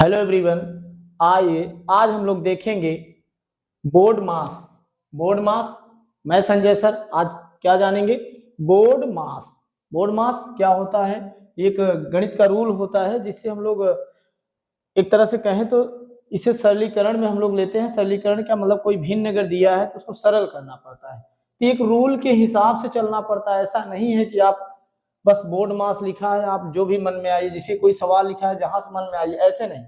Hello everyone, आइए आज हम लोग देखेंगे बोर्ड मास। बोर्ड मास, मैं संजय सर आज क्या जानेंगे? बोर्ड मास। बोर्ड मास क्या होता है? एक गणित का रूल होता है जिससे हम लोग एक तरह से कहें तो इसे सरलीकरण में हम लोग लेते हैं। सरलीकरण क्या मतलब? कोई भिन्न अगर दिया है तो उसको सरल करना पड़ता है, तो एक रूल के हिसाब से चलना पड़ता है। ऐसा नहीं है कि आप बस बोर्ड मास लिखा है आप जो भी मन में आइए, जिसे कोई सवाल लिखा है जहां से मन में आइए, ऐसे नहीं।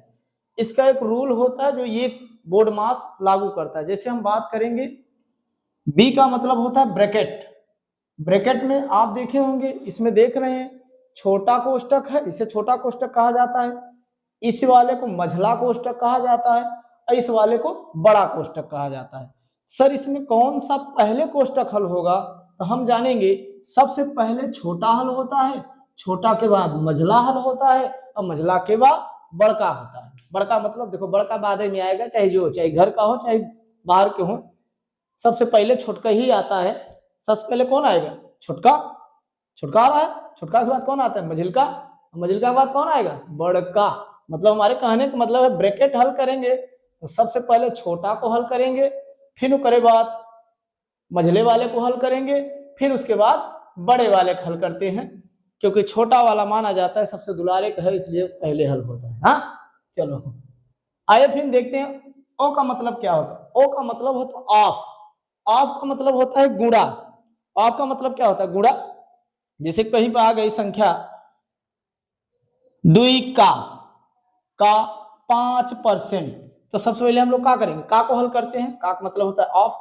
इसका एक रूल होता है जो ये बोर्ड मास लागू करता है। जैसे हम बात करेंगे, बी का मतलब होता है ब्रैकेट। ब्रैकेट में आप देखे होंगे, इसमें देख रहे हैं छोटा कोष्टक है, इसे छोटा कोष्टक कहा जाता है। इस वाले को मझला कोष्टक कहा जाता है और इस वाले को बड़ा कोष्टक कहा जाता है। सर इसमें कौन सा पहले कोष्टक हल होगा? तो हम जानेंगे सबसे पहले छोटा हल होता है, छोटा के बाद मझला हल होता है और मझला के बाद बड़का होता है। बड़का मतलब देखो, बड़का बाद में आएगा, चाहे घर का हो चाहे बाहर के हो, सबसे पहले छोटका ही आता है। सबसे पहले कौन आएगा? छोटका। छोटका आ रहा है, छोटका के बाद कौन आता है? मझिलका। मझिलका के बाद कौन आएगा? बड़का। मतलब हमारे कहने का मतलब है ब्रैकेट हल करेंगे तो सबसे पहले छोटा को हल करेंगे, फिर उसके बाद मझले वाले को हल करेंगे, फिर उसके बाद बड़े वाले को हल करते हैं, क्योंकि छोटा वाला माना जाता है सबसे दुलारे का है, इसलिए पहले हल होता है। हाँ चलो आइए फिर देखते हैं ओ का मतलब क्या होता है। ओ का मतलब होता है ऑफ। ऑफ का मतलब होता है गुणा। ऑफ का मतलब क्या होता है? गुणा। जैसे कहीं पर आ गई संख्या दुई का 5%, तो सबसे पहले हम लोग क्या करेंगे? का को हल करते हैं। का का मतलब होता है ऑफ,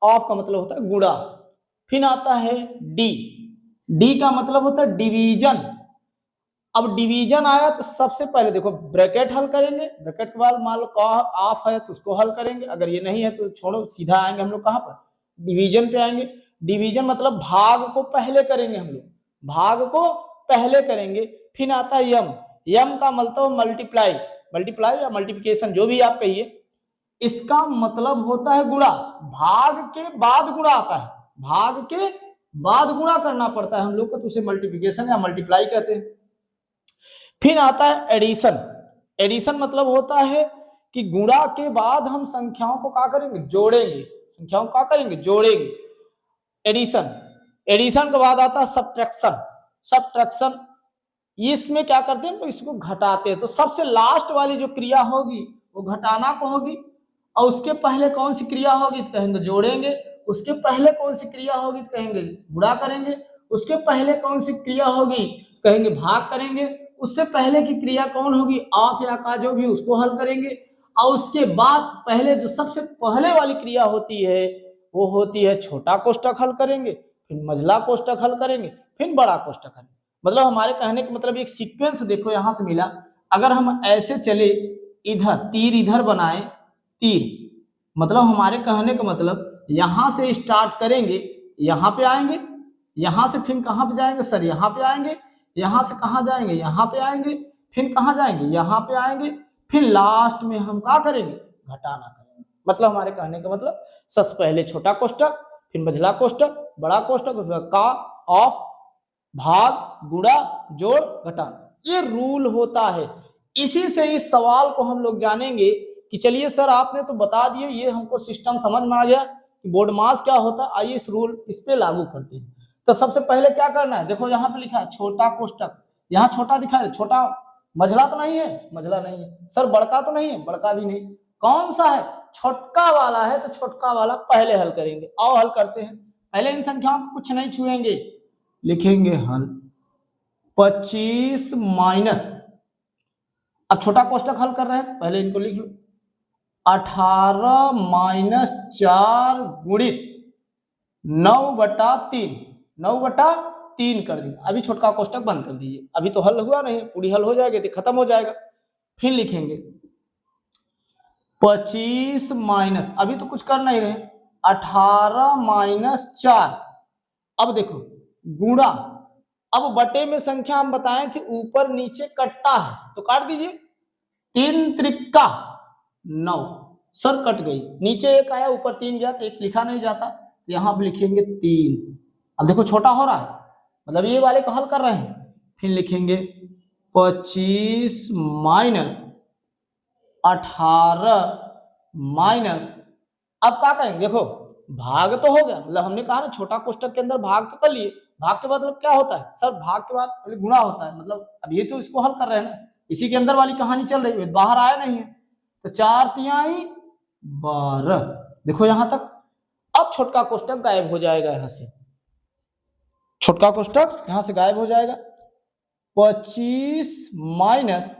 ऑफ का मतलब होता है गुणा। फिर आता है डी। डी का मतलब होता है डिवीजन। अब डिवीजन आया तो सबसे पहले देखो ब्रैकेट हल करेंगे, ब्रैकेट के बाद मान लो का ऑफ है तो उसको हल करेंगे, अगर ये नहीं है तो छोड़ो, सीधा आएंगे हम लोग कहाँ पर? डिवीजन पे आएंगे। डिवीजन मतलब भाग को पहले करेंगे हम लोग, भाग को पहले करेंगे। फिर आता है यम। यम का मतलब मल्टीप्लाई, मल्टीप्लाई या मल्टीप्लिकेशन जो भी आप कहिए, इसका मतलब होता है गुणा। भाग के बाद गुणा आता है, भाग के बाद गुणा करना पड़ता है हम लोग को, तो उसे मल्टीप्लिकेशन या मल्टीप्लाई कहते हैं। फिर आता है एडिशन। एडिशन मतलब होता है कि गुणा के बाद हम संख्याओं को क्या करेंगे? जोड़ेंगे। संख्याओं को क्या करेंगे? जोड़ेंगे। एडिशन। एडिशन के बाद आता है सब्ट्रैक्शन। सब्ट्रैक्शन इसमें क्या करते हैं? तो इसको घटाते हैं, तो सबसे लास्ट वाली जो क्रिया होगी वो घटाना को होगी, और उसके पहले कौन सी क्रिया होगी तो कहेंगे जोड़ेंगे। उसके पहले कौन सी क्रिया होगी तो कहेंगे गुणा करेंगे। उसके पहले कौन सी क्रिया होगी कहेंगे भाग करेंगे। उससे पहले की क्रिया कौन होगी? ऑफ या का जो भी, उसको हल करेंगे। और उसके बाद पहले जो सबसे पहले वाली क्रिया होती है वो होती है छोटा कोष्टक हल करेंगे, फिर मझला कोष्टक हल करेंगे, फिर बड़ा कोष्टक हल। मतलब हमारे कहने का मतलब एक सीक्वेंस देखो यहां से मिला। अगर हम ऐसे चले, इधर तीर इधर बनाए, तीर मतलब हमारे कहने का मतलब यहां से स्टार्ट करेंगे, यहां पे आएंगे, यहां से फिर कहां पे जाएंगे सर? यहां पे आएंगे। यहां से कहां जाएंगे? यहां पे आएंगे। फिर कहां जाएंगे? यहां पे आएंगे। फिर लास्ट में हम क्या करेंगे? घटाना करेंगे। मतलब हमारे कहने का मतलब सबसे पहले छोटा कोष्टक, फिर मझला कोष्टक, बड़ा कोष्टक, का, ऑफ, भाग, गुणा, जोड़, घटाना, ये रूल होता है। इसी से इस सवाल को हम लोग जानेंगे कि चलिए सर आपने तो बता दिए, ये हमको सिस्टम समझ में आ गया कि बोर्ड मास क्या होता है, आइए इस रूल इस पे लागू करते हैं। तो सबसे पहले क्या करना है? देखो यहाँ पे लिखा है छोटा कोष्टक, यहाँ छोटा दिखा है, छोटा मझला तो नहीं है, मझला नहीं है। सर बड़का तो नहीं है, बड़का भी नहीं। कौन सा है? छोटका वाला है, तो छोटका वाला पहले हल करेंगे। आओ हल करते हैं। पहले इन संख्याओं को कुछ नहीं छुएंगे, लिखेंगे हल 25 माइनस, अब छोटा कोष्टक हल कर रहे हैं तो पहले इनको लिख लो, 18 माइनस 4 गुणित 9/3, 9/3 कर दिया। अभी छोटका कोष्टक बंद कर दीजिए, अभी तो हल हुआ नहीं, पूरी हल हो जाएगी तो खत्म हो जाएगा। फिर लिखेंगे 25 माइनस, अभी तो कुछ कर नहीं रहे, 18 माइनस 4। अब देखो गुणा, अब बटे में संख्या हम बताए थे ऊपर नीचे कटता है तो काट दीजिए, 3 त्रिका 9, सर कट गई, नीचे एक आया ऊपर 3 गया तो एक लिखा नहीं जाता, यहां पे लिखेंगे 3। अब देखो छोटा हो रहा है, मतलब ये वाले को हल कर रहे हैं। फिर लिखेंगे 25 माइनस 18 माइनस, अब क्या करेंगे, देखो भाग तो हो गया, मतलब हमने कहा ना छोटा कोष्टक के अंदर भाग तो कर लिए, भाग के बाद मतलब क्या होता है सर, भाग के बाद पहले गुणा होता है, मतलब अब ये तो इसको हल कर रहे हैं ना, इसी के अंदर वाली कहानी चल रही है, बाहर आया नहीं है, तो 4 तिहाई 12, देखो यहां तक। अब छोटका कोष्टक गायब हो जाएगा, यहां से छोटका कोष्टक यहां से गायब हो जाएगा। 25 माइनस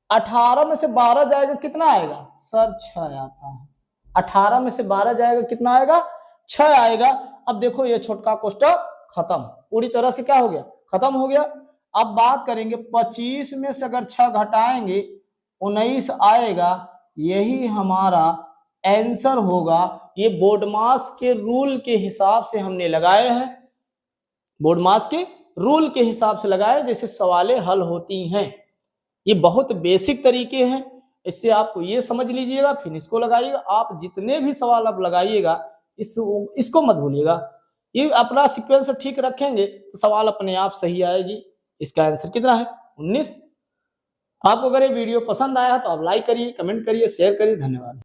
18 में से 12 जाएगा, कितना आएगा सर 6 आता है, 18 में से 12 जाएगा, कितना आएगा 6 आएगा। अब देखो ये छोटका कोष्टक खत्म, पूरी तरह से क्या हो गया, खत्म हो गया। अब बात करेंगे 25 में से अगर 6 घटाएंगे 19 आएगा, यही हमारा आंसर होगा। ये बोर्डमास के रूल के हिसाब से हमने लगाए हैं, बोर्डमास के रूल के हिसाब से लगाए जैसे सवालें हल होती हैं। ये बहुत बेसिक तरीके हैं, इससे आपको ये समझ लीजिएगा, फिर इसको लगाइएगा। आप जितने भी सवाल आप लगाइएगा इसको मत भूलिएगा, ये अपना सीक्वेंस ठीक रखेंगे तो सवाल अपने आप सही आएगी। इसका आंसर कितना है 19। आपको अगर ये वीडियो पसंद आया तो आप लाइक करिए, कमेंट करिए, शेयर करिए। धन्यवाद।